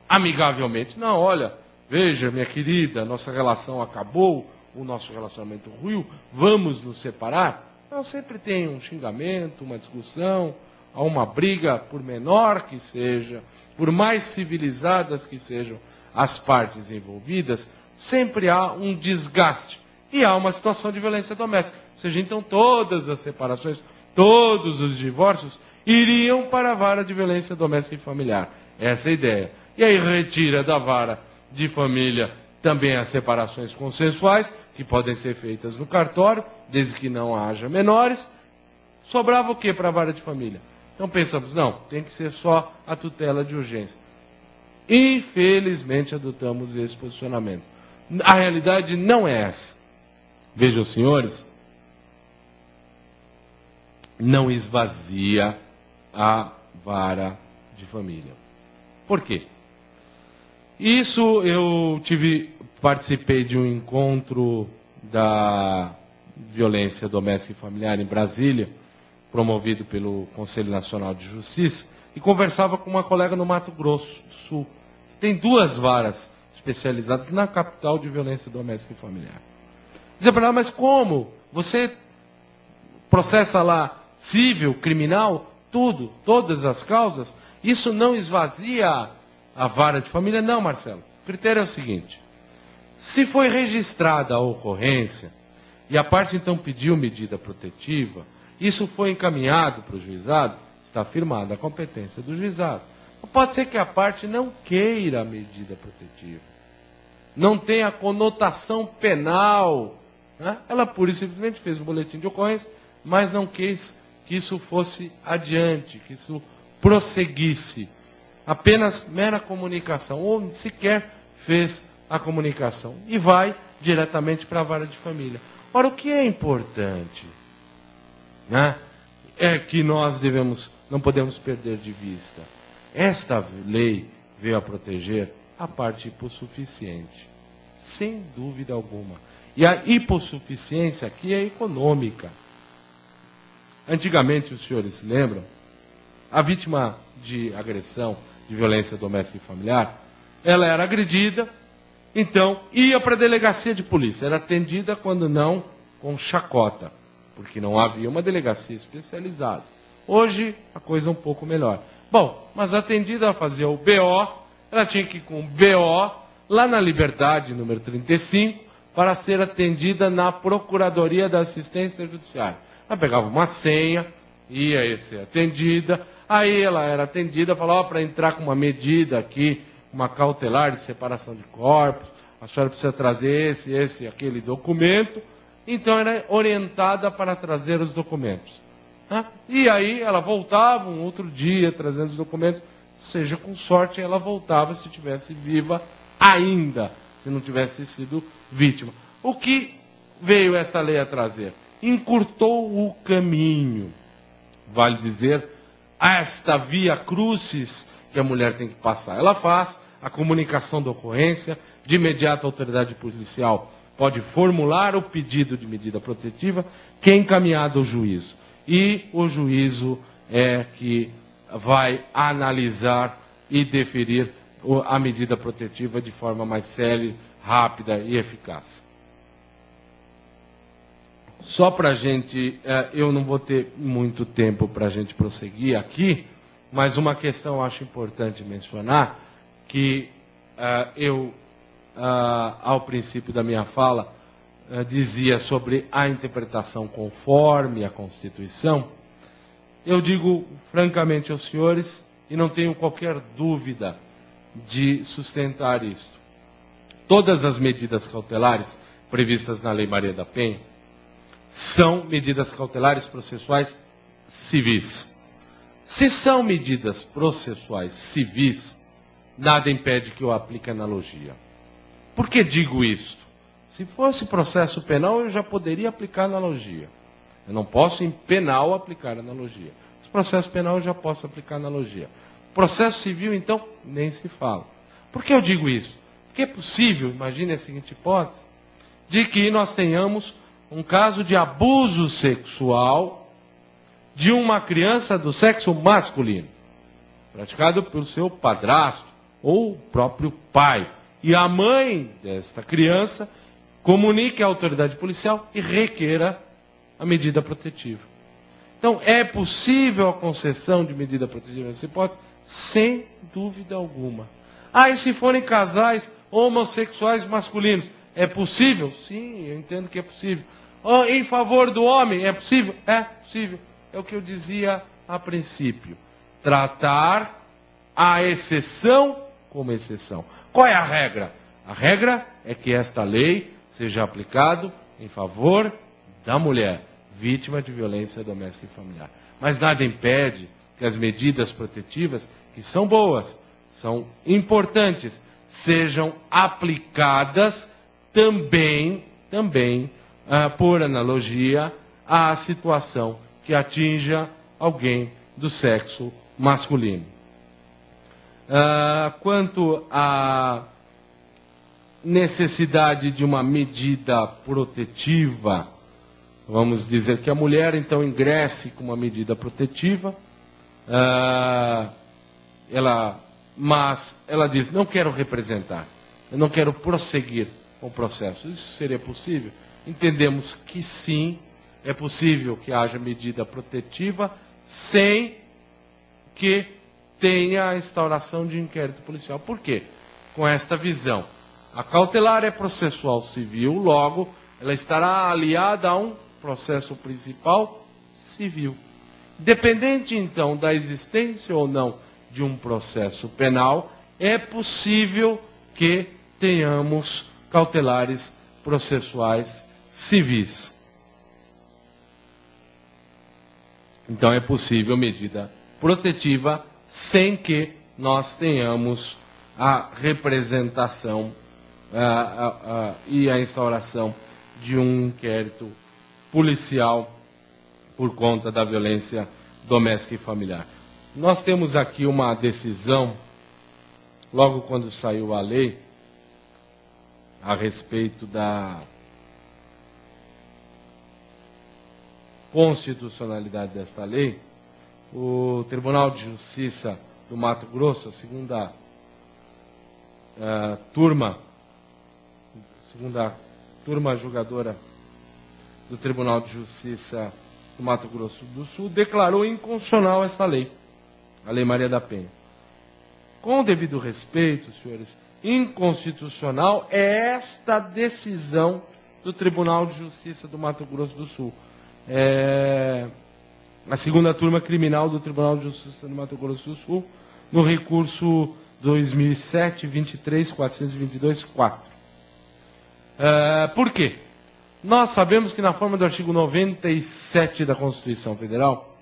amigavelmente, não, olha, veja, minha querida, nossa relação acabou, o nosso relacionamento ruiu, vamos nos separar. Não, sempre tem um xingamento, uma discussão, há uma briga, por menor que seja, por mais civilizadas que sejam as partes envolvidas, sempre há um desgaste. E há uma situação de violência doméstica. Ou seja, então todas as separações, todos os divórcios iriam para a vara de violência doméstica e familiar. Essa é a ideia. E aí retira da vara de família também as separações consensuais, que podem ser feitas no cartório, desde que não haja menores. Sobrava o que para a vara de família? Então pensamos, não, tem que ser só a tutela de urgência. Infelizmente adotamos esse posicionamento. A realidade não é essa. Vejam, senhores, não esvazia a vara de família. Por quê? Isso eu participei de um encontro da violência doméstica e familiar em Brasília, promovido pelo Conselho Nacional de Justiça, e conversava com uma colega no Mato Grosso do Sul. Tem 2 varas especializadas na capital de violência doméstica e familiar. Dizia para ela, mas como? Você processa lá civil, criminal, tudo, todas as causas, isso não esvazia a vara de família? Não, Marcelo. O critério é o seguinte: se foi registrada a ocorrência e a parte então pediu medida protetiva, isso foi encaminhado para o juizado, está afirmada a competência do juizado. Pode ser que a parte não queira a medida protetiva, não tenha conotação penal, né? Ela pura e simplesmente fez um boletim de ocorrência, mas não quis que isso fosse adiante, que isso prosseguisse. Apenas mera comunicação, ou sequer fez a comunicação. E vai diretamente para a vara de família. Ora, o que é importante, né, é que nós não podemos perder de vista. Esta lei veio a proteger a parte hipossuficiente, sem dúvida alguma. E a hipossuficiência aqui é econômica. Antigamente, os senhores se lembram, a vítima de agressão, de violência doméstica e familiar, ela era agredida, então ia para a delegacia de polícia, era atendida quando não com chacota, porque não havia uma delegacia especializada. Hoje a coisa é um pouco melhor. Bom, mas a atendida, ela fazia o BO, ela tinha que ir com o BO lá na Liberdade, número 35, para ser atendida na Procuradoria da Assistência Judiciária. Ela pegava uma senha, ia ser atendida, aí ela era atendida, falava para entrar com uma medida aqui, uma cautelar de separação de corpos, a senhora precisa trazer aquele documento, então era orientada para trazer os documentos. Né? E aí ela voltava um outro dia trazendo os documentos, seja com sorte ela voltava se estivesse viva ainda, se não tivesse sido vítima. O que veio esta lei a trazer? Encurtou o caminho, vale dizer, esta via crucis que a mulher tem que passar. Ela faz a comunicação da ocorrência, de imediato a autoridade policial pode formular o pedido de medida protetiva, que é encaminhado ao juízo. E o juízo é que vai analisar e deferir a medida protetiva de forma mais célere, rápida e eficaz. Só para a gente, eu não vou ter muito tempo para a gente prosseguir aqui, mas uma questão eu acho importante mencionar, que ao princípio da minha fala, dizia sobre a interpretação conforme a Constituição. Eu digo francamente aos senhores, e não tenho qualquer dúvida de sustentar isto. Todas as medidas cautelares previstas na Lei Maria da Penha são medidas cautelares processuais civis. Se são medidas processuais civis, nada impede que eu aplique analogia. Por que digo isto? Se fosse processo penal, eu já poderia aplicar analogia. Eu não posso, em penal, aplicar analogia. Se processo penal, eu já posso aplicar analogia. Processo civil, então, nem se fala. Por que eu digo isso? Porque é possível, imagine a seguinte hipótese, de que nós tenhamos um caso de abuso sexual de uma criança do sexo masculino, praticado pelo seu padrasto ou o próprio pai. E a mãe desta criança comunique à autoridade policial e requeira a medida protetiva. Então, é possível a concessão de medida protetiva nessa hipótese? Sem dúvida alguma. E se forem casais homossexuais masculinos, é possível? Sim, eu entendo que é possível. Em favor do homem, é possível? É possível. É o que eu dizia a princípio. Tratar a exceção como exceção. Qual é a regra? A regra é que esta lei seja aplicada em favor da mulher, vítima de violência doméstica e familiar. Mas nada impede que as medidas protetivas, que são boas, são importantes, sejam aplicadas também por analogia, à situação que atinja alguém do sexo masculino. Quanto à necessidade de uma medida protetiva, vamos dizer que a mulher então ingresse com uma medida protetiva, mas ela diz, não quero representar, eu não quero prosseguir com o processo. Isso seria possível? Entendemos que sim, é possível que haja medida protetiva sem que tenha a instauração de inquérito policial. Por quê? Com esta visão. A cautelar é processual civil, logo, ela estará aliada a um processo principal civil. Dependente, então, da existência ou não de um processo penal, é possível que tenhamos cautelares processuais civis. Então, é possível medida protetiva sem que nós tenhamos a representação e a instauração de um inquérito policial por conta da violência doméstica e familiar. Nós temos aqui uma decisão, logo quando saiu a lei, a respeito da constitucionalidade desta lei. O Tribunal de Justiça do Mato Grosso, a segunda turma julgadora do Tribunal de Justiça do Mato Grosso do Sul, declarou inconstitucional esta lei, a Lei Maria da Penha. Com o devido respeito, senhores, inconstitucional é esta decisão do Tribunal de Justiça do Mato Grosso do Sul. A segunda turma criminal do Tribunal de Justiça do Mato Grosso do Sul, no recurso 2007-23-422-4. Por quê? Nós sabemos que na forma do artigo 97 da Constituição Federal,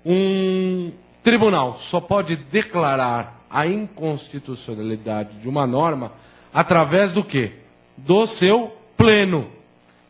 um tribunal só pode declarar a inconstitucionalidade de uma norma através do quê? Do seu pleno.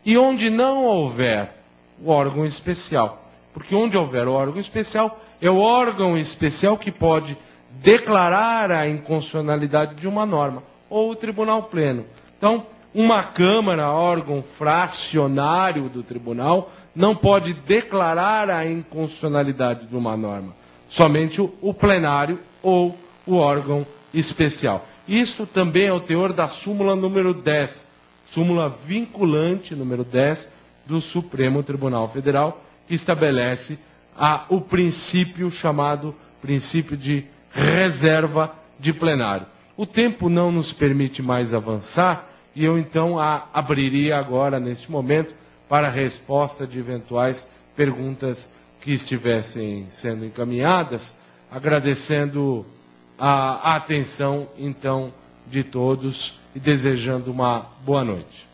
E onde não houver o órgão especial. Porque onde houver o órgão especial, é o órgão especial que pode declarar a inconstitucionalidade de uma norma, ou o tribunal pleno. Então, uma Câmara, órgão fracionário do tribunal, não pode declarar a inconstitucionalidade de uma norma. Somente o plenário ou o órgão especial. Isto também é o teor da súmula número 10, súmula vinculante número 10 do Supremo Tribunal Federal, que estabelece o princípio chamado princípio de reserva de plenário. O tempo não nos permite mais avançar e eu então abriria agora, neste momento, para a resposta de eventuais perguntas que estivessem sendo encaminhadas, agradecendo a atenção, então, de todos e desejando uma boa noite.